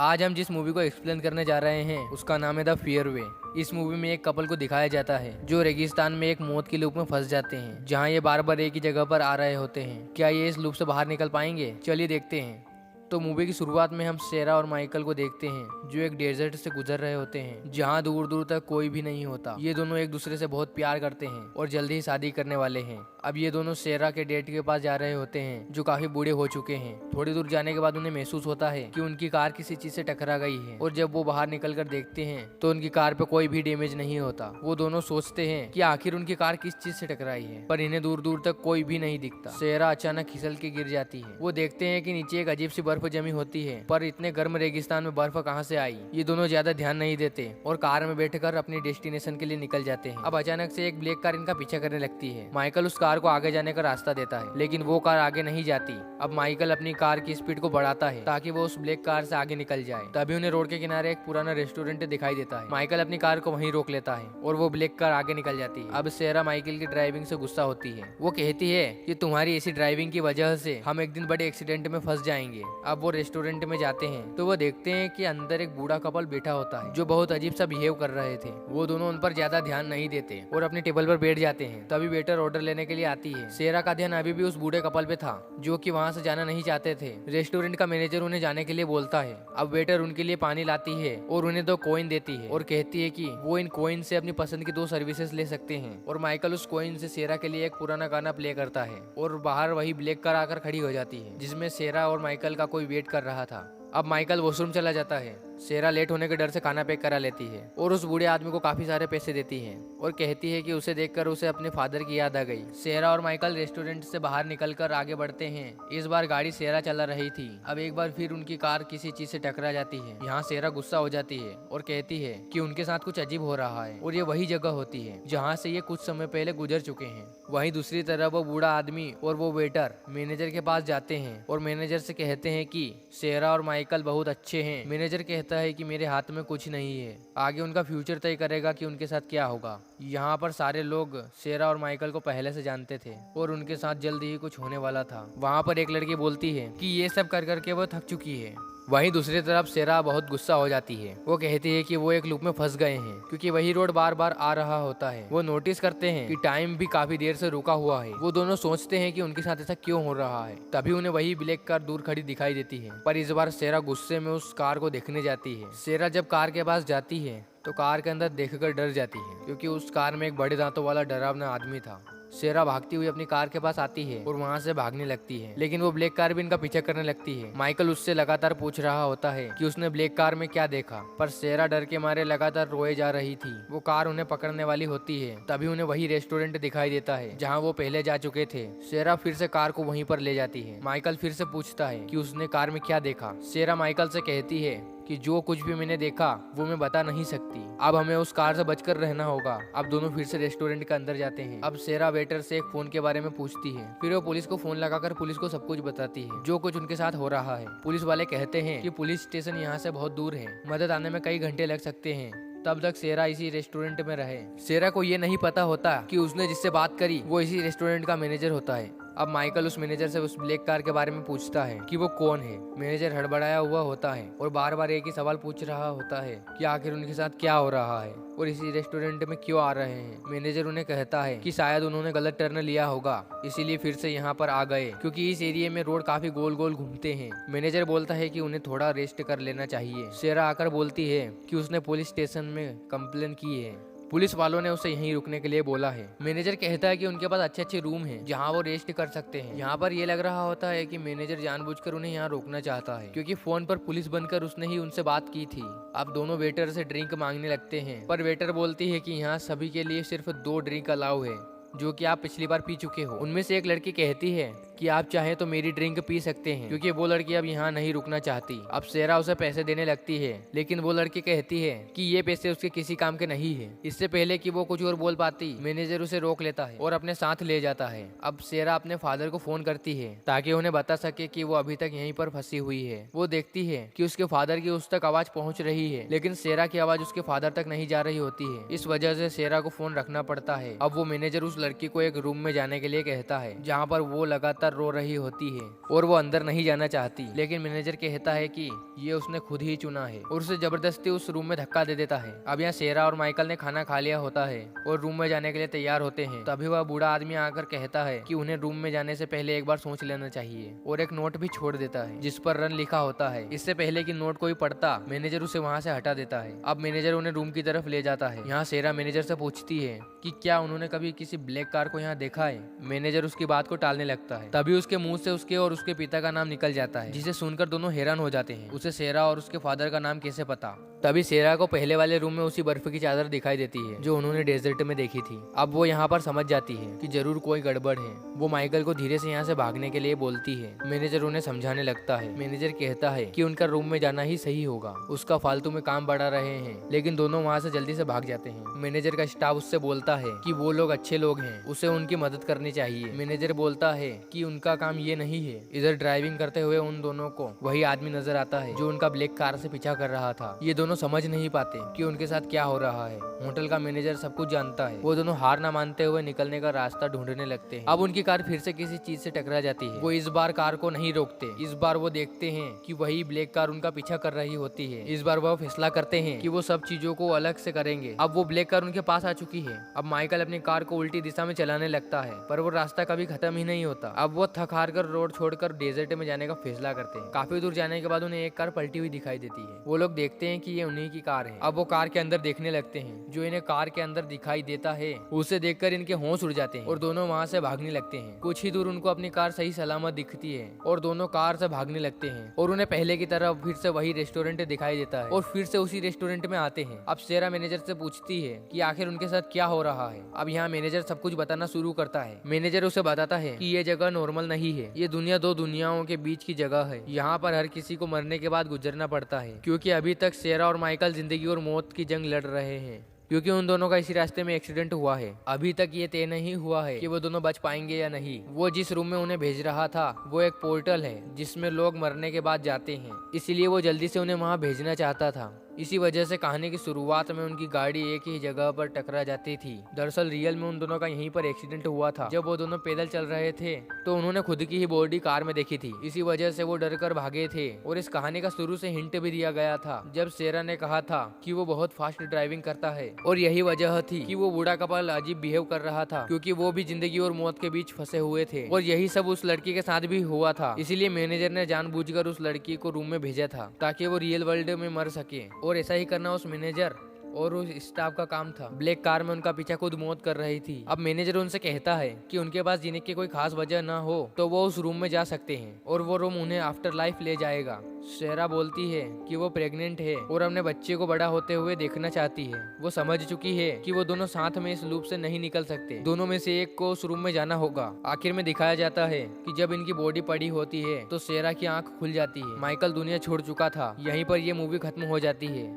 आज हम जिस मूवी को एक्सप्लेन करने जा रहे हैं उसका नाम है द फेयरवे। इस मूवी में एक कपल को दिखाया जाता है जो रेगिस्तान में एक मौत की लूप में फंस जाते हैं, जहां ये बार बार एक ही जगह पर आ रहे होते हैं। क्या ये इस लूप से बाहर निकल पाएंगे? चलिए देखते हैं। तो मूवी की शुरुआत में हम सेरा और माइकल को देखते हैं जो एक डेजर्ट से गुजर रहे होते हैं जहां दूर दूर तक कोई भी नहीं होता। ये दोनों एक दूसरे से बहुत प्यार करते हैं और जल्दी ही शादी करने वाले हैं। अब ये दोनों सेरा के डेट के पास जा रहे होते हैं जो काफी बूढ़े हो चुके हैं। थोड़ी दूर जाने के बाद उन्हें महसूस होता है कि उनकी कार किसी चीज से टकरा गई है और जब वो बाहर निकल कर देखते हैं तो उनकी कार पे कोई भी डैमेज नहीं होता। वो दोनों सोचते हैं कि आखिर उनकी कार किस चीज से टकराई है, पर इन्हें दूर दूर तक कोई भी नहीं दिखता। सेरा अचानक फिसल के गिर जाती है। वो देखते हैं कि नीचे एक अजीब सी बर्फ जमी होती है, पर इतने गर्म रेगिस्तान में बर्फ कहाँ से आई। ये दोनों ज्यादा ध्यान नहीं देते और कार में बैठकर अपनी डेस्टिनेशन के लिए निकल जाते हैं। अब अचानक से एक ब्लैक कार इनका पीछा करने लगती है। माइकल उस कार को आगे जाने का रास्ता देता है, लेकिन वो कार आगे नहीं जाती। अब माइकल अपनी कार की स्पीड को बढ़ाता है ताकि वो उस ब्लैक कार से आगे निकल जाए। तभी उन्हें रोड के किनारे एक पुराना रेस्टोरेंट दिखाई देता है। माइकल अपनी कार को वहीं रोक लेता है और वो ब्लैक कार आगे निकल जाती है। अब सेरा माइकल की ड्राइविंग से गुस्सा होती है। वो कहती है कि तुम्हारी ऐसी ड्राइविंग की वजह से हम एक दिन बड़े एक्सीडेंट में फंस जाएंगे। अब वो रेस्टोरेंट में जाते हैं तो वो देखते हैं कि अंदर एक बूढ़ा कपल बैठा होता है जो बहुत अजीब सा बिहेव कर रहे थे। वो दोनों उन पर ज्यादा ध्यान नहीं देते और अपने टेबल पर बैठ जाते हैं। तभी वेटर ऑर्डर लेने के लिए आती है। सेरा का ध्यान अभी भी उस बूढ़े कपल पे था जो कि वहाँ से जाना नहीं चाहते थे। रेस्टोरेंट का मैनेजर उन्हें जाने के लिए बोलता है। अब वेटर उनके लिए पानी लाती है और उन्हें 2 कॉइन देती है और कहती है कि वो इन कॉइन से अपनी पसंद की 2 सर्विसेज ले सकते हैं। और माइकल उस कॉइन से सेरा के लिए एक पुराना गाना प्ले करता है और बाहर वही ब्लैक कार आकर खड़ी हो जाती है जिसमें सेरा और माइकल का कोई वेट कर रहा था। अब माइकल वॉशरूम चला जाता है। सेरा लेट होने के डर से खाना पैक करा लेती है और उस बूढ़े आदमी को काफी सारे पैसे देती है और कहती है कि उसे देखकर उसे अपने फादर की याद आ गई। सेरा और माइकल रेस्टोरेंट से बाहर निकलकर आगे बढ़ते हैं। इस बार गाड़ी सेरा चला रही थी। अब एक बार फिर उनकी कार किसी चीज से टकरा जाती है। यहाँ सेरा गुस्सा हो जाती है और कहती है कि उनके साथ कुछ अजीब हो रहा है और ये वही जगह होती है जहाँ से ये कुछ समय पहले गुजर चुके हैं। वहीं दूसरी तरफ वो बूढ़ा आदमी और वो वेटर मैनेजर के पास जाते हैं और मैनेजर से कहते हैं कि सेरा और माइकल बहुत अच्छे हैं। मैनेजर कहता है कि मेरे हाथ में कुछ नहीं है, आगे उनका फ्यूचर तय करेगा कि उनके साथ क्या होगा। यहाँ पर सारे लोग सेरा और माइकल को पहले से जानते थे और उनके साथ जल्दी ही कुछ होने वाला था। वहाँ पर एक लड़की बोलती है कि ये सब कर करके वो थक चुकी है। वहीं दूसरी तरफ सेरा बहुत गुस्सा हो जाती है। वो कहती है कि वो एक लूप में फंस गए हैं क्योंकि वही रोड बार बार आ रहा होता है। वो नोटिस करते हैं कि टाइम भी काफी देर से रुका हुआ है। वो दोनों सोचते हैं कि उनके साथ ऐसा क्यों हो रहा है। तभी उन्हें वही ब्लैक कार दूर खड़ी दिखाई देती है, पर इस बार सेरा गुस्से में उस कार को देखने जाती है। सेरा जब कार के पास जाती है तो कार के अंदर देखकर डर जाती है क्योंकि उस कार में एक बड़े दांतों वाला डरावना आदमी था। सेरा भागती हुई अपनी कार के पास आती है और वहाँ से भागने लगती है, लेकिन वो ब्लैक कार भी इनका पीछा करने लगती है। माइकल उससे लगातार पूछ रहा होता है कि उसने ब्लैक कार में क्या देखा, पर सेरा डर के मारे लगातार रोए जा रही थी। वो कार उन्हें पकड़ने वाली होती है। तभी उन्हें वही रेस्टोरेंट दिखाई देता है जहाँ वो पहले जा चुके थे। सेरा फिर से कार को वहीं पर ले जाती है। माइकल फिर से पूछता है कि उसने कार में क्या देखा। सेरा माइकल से कहती है कि जो कुछ भी मैंने देखा वो मैं बता नहीं सकती। अब हमें उस कार से बचकर रहना होगा। अब दोनों फिर से रेस्टोरेंट के अंदर जाते हैं। अब सेरा वेटर से एक फोन के बारे में पूछती है। फिर वो पुलिस को फोन लगाकर पुलिस को सब कुछ बताती है जो कुछ उनके साथ हो रहा है। पुलिस वाले कहते हैं कि पुलिस स्टेशन यहाँ से बहुत दूर है, मदद आने में कई घंटे लग सकते हैं। तब तक सेरा इसी रेस्टोरेंट में रहे। सेरा को ये नहीं पता होता कि उसने जिससे बात करी वो इसी रेस्टोरेंट का मैनेजर होता है। अब माइकल उस मैनेजर से उस ब्लैक कार के बारे में पूछता है कि वो कौन है। मैनेजर हड़बड़ाया हुआ होता है और बार बार एक ही सवाल पूछ रहा होता है कि आखिर उनके साथ क्या हो रहा है और इसी रेस्टोरेंट में क्यों आ रहे हैं। मैनेजर उन्हें कहता है कि शायद उन्होंने गलत टर्न लिया होगा, इसीलिए फिर से यहाँ पर आ गए क्योंकि इस एरिया में रोड काफी गोल गोल घूमते हैं। मैनेजर बोलता है कि उन्हें थोड़ा रेस्ट कर लेना चाहिए। सेरा आकर बोलती है कि उसने पुलिस स्टेशन में कंप्लेन की है, पुलिस वालों ने उसे यहीं रुकने के लिए बोला है। मैनेजर कहता है कि उनके पास अच्छे अच्छे रूम हैं जहां वो रेस्ट कर सकते हैं। यहाँ पर ये लग रहा होता है कि मैनेजर जानबूझकर उन्हें यहाँ रोकना चाहता है क्योंकि फोन पर पुलिस बनकर उसने ही उनसे बात की थी। अब दोनों वेटर से ड्रिंक मांगने लगते हैं, पर वेटर बोलती है कि यहाँ सभी के लिए सिर्फ 2 ड्रिंक अलाउ है जो कि आप पिछली बार पी चुके हो। उनमें से एक लड़की कहती है कि आप चाहें तो मेरी ड्रिंक पी सकते हैं क्योंकि वो लड़की अब यहाँ नहीं रुकना चाहती। अब सेरा उसे पैसे देने लगती है, लेकिन वो लड़की कहती है कि ये पैसे उसके किसी काम के नहीं है। इससे पहले कि वो कुछ और बोल पाती मैनेजर उसे रोक लेता है और अपने साथ ले जाता है। अब सेरा अपने फादर को फोन करती है ताकि उन्हें बता सके कि वो अभी तक यहीं पर फंसी हुई है। वो देखती है कि उसके फादर की उस तक आवाज पहुंच रही है, लेकिन सेरा की आवाज उसके फादर तक नहीं जा रही होती है। इस वजह से सेरा को फोन रखना पड़ता है। अब वो मैनेजर उस लड़की को एक रूम में जाने के लिए कहता है जहाँ पर वो लगातार लगातार रो रही होती है और वो अंदर नहीं जाना चाहती, लेकिन मैनेजर कहता है कि ये उसने खुद ही चुना है और उसे जबरदस्ती उस रूम में धक्का दे देता है। अब यहाँ सेरा और माइकल ने खाना खा लिया होता है और रूम में जाने के लिए तैयार होते हैं। तभी वह बूढ़ा आदमी आकर कहता है कि उन्हें रूम में जाने से पहले एक बार सोच लेना चाहिए और एक नोट भी छोड़ देता है जिस पर रन लिखा होता है। इससे पहले कि नोट कोई पढ़ता, मैनेजर उसे वहाँ से हटा देता है। अब मैनेजर उन्हें रूम की तरफ ले जाता है। यहाँ सेरा मैनेजर से पूछती है कि क्या उन्होंने कभी किसी ब्लैक कार को यहाँ देखा है। मैनेजर उसकी बात को टालने लगता है। तभी उसके मुंह से उसके और उसके पिता का नाम निकल जाता है, जिसे सुनकर दोनों हैरान हो जाते हैं। उसे सेरा और उसके फादर का नाम कैसे पता। तभी सेरा को पहले वाले रूम में उसी बर्फ की चादर दिखाई देती है जो उन्होंने डेजर्ट में देखी थी। अब वो यहाँ पर समझ जाती है कि जरूर कोई गड़बड़ है। वो माइकल को धीरे से यहाँ से भागने के लिए बोलती है। मैनेजर उन्हें समझाने लगता है। मैनेजर कहता है कि उनका रूम में जाना ही सही होगा, उसका फालतू में काम बढ़ा रहे हैं, लेकिन दोनों वहाँ से जल्दी से भाग जाते हैं। मैनेजर का स्टाफ उससे बोलता है कि वो लोग अच्छे लोग हैं, उसे उनकी मदद करनी चाहिए। मैनेजर बोलता है कि उनका काम ये नहीं है। इधर ड्राइविंग करते हुए उन दोनों को वही आदमी नजर आता है जो उनका ब्लैक कार से पीछा कर रहा था। ये दोनों समझ नहीं पाते कि उनके साथ क्या हो रहा है। होटल का मैनेजर सब कुछ जानता है। वो दोनों हार ना मानते हुए निकलने का रास्ता ढूंढने लगते हैं। अब उनकी कार फिर से किसी चीज से टकरा जाती है। वो इस बार कार को नहीं रोकते। इस बार वो देखते हैं कि वही ब्लैक कार उनका पीछा कर रही होती है। इस बार वो फैसला करते हैं कि वो सब चीजों को अलग से करेंगे। अब वो ब्लैक कार उनके पास आ चुकी है। अब माइकल अपनी कार को उल्टी दिशा में चलाने लगता है, पर वो रास्ता कभी खत्म ही नहीं होता। अब वो थक हार कर रोड छोड़कर डेजर्ट में जाने का फैसला करते हैं। काफी दूर जाने के बाद उन्हें एक कार पलटी हुई दिखाई देती है। वो लोग देखते हैं कि ये उन्हीं की कार है। अब वो कार के अंदर देखने लगते हैं। जो इन्हें कार के अंदर दिखाई देता है उसे देखकर इनके होश उड़ जाते हैं और दोनों वहाँ से भागने लगते हैं। कुछ ही दूर उनको अपनी कार सही सलामत दिखती है और दोनों कार से भागने लगते हैं और उन्हें पहले की तरह फिर से वही रेस्टोरेंट दिखाई देता है और फिर से उसी रेस्टोरेंट में आते हैं। अब सेरा मैनेजर से पूछती है कि आखिर उनके साथ क्या हो रहा है। अब यहाँ मैनेजर सब कुछ बताना शुरू करता है। मैनेजर उसे बताता है कि ये जगह नॉर्मल नहीं है, ये दुनिया दो दुनियाओं के बीच की जगह है। यहाँ पर हर किसी को मरने के बाद गुजरना पड़ता है, क्योंकि अभी तक सेरा और माइकल जिंदगी और मौत की जंग लड़ रहे हैं, क्योंकि उन दोनों का इसी रास्ते में एक्सीडेंट हुआ है। अभी तक ये तय नहीं हुआ है कि वो दोनों बच पाएंगे या नहीं। वो जिस रूम में उन्हें भेज रहा था वो एक पोर्टल है जिसमें लोग मरने के बाद जाते हैं, इसीलिए वो जल्दी से उन्हें वहाँ भेजना चाहता था। इसी वजह से कहानी की शुरुआत में उनकी गाड़ी एक ही जगह पर टकरा जाती थी। दरअसल रियल में उन दोनों का यहीं पर एक्सीडेंट हुआ था। जब वो दोनों पैदल चल रहे थे तो उन्होंने खुद की ही बॉडी कार में देखी थी। इसी वजह से वो डर कर भागे थे और इस कहानी का शुरू से हिंट भी दिया गया था जब सेरा ने कहा था कि वो बहुत फास्ट ड्राइविंग करता है, और यही वजह थी कि वो बूढ़ा कपल अजीब बिहेव कर रहा था, क्योंकि वो भी जिंदगी और मौत के बीच फंसे हुए थे। और यही सब उस लड़की के साथ भी हुआ था। इसीलिए मैनेजर ने जानबूझकर उस लड़की को रूम में भेजा था ताकि वो रियल वर्ल्ड में मर सके, और ऐसा ही करना मैनेजर और उस स्टाफ का काम था। ब्लैक कार में उनका पीछा खुद मौत कर रही थी। अब मैनेजर उनसे कहता है कि उनके पास जीने की कोई खास वजह ना हो तो वो उस रूम में जा सकते हैं और वो रूम उन्हें आफ्टर लाइफ ले जाएगा। सेरा बोलती है कि वो प्रेग्नेंट है और अपने बच्चे को बड़ा होते हुए देखना चाहती है। वो समझ चुकी है कि वो दोनों साथ में इस लूप से नहीं निकल सकते, दोनों में से एक को उस रूम में जाना होगा। आखिर में दिखाया जाता है कि जब इनकी बॉडी पड़ी होती है तो सेरा की आंख खुल जाती है। माइकल दुनिया छोड़ चुका था। यहीं पर ये मूवी खत्म हो जाती है।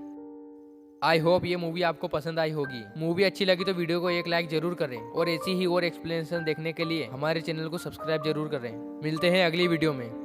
आई होप ये मूवी आपको पसंद आई होगी। मूवी अच्छी लगी तो वीडियो को एक लाइक जरूर करें और ऐसी ही और एक्सप्लेनेशन देखने के लिए हमारे चैनल को सब्सक्राइब जरूर करें। मिलते हैं अगली वीडियो में।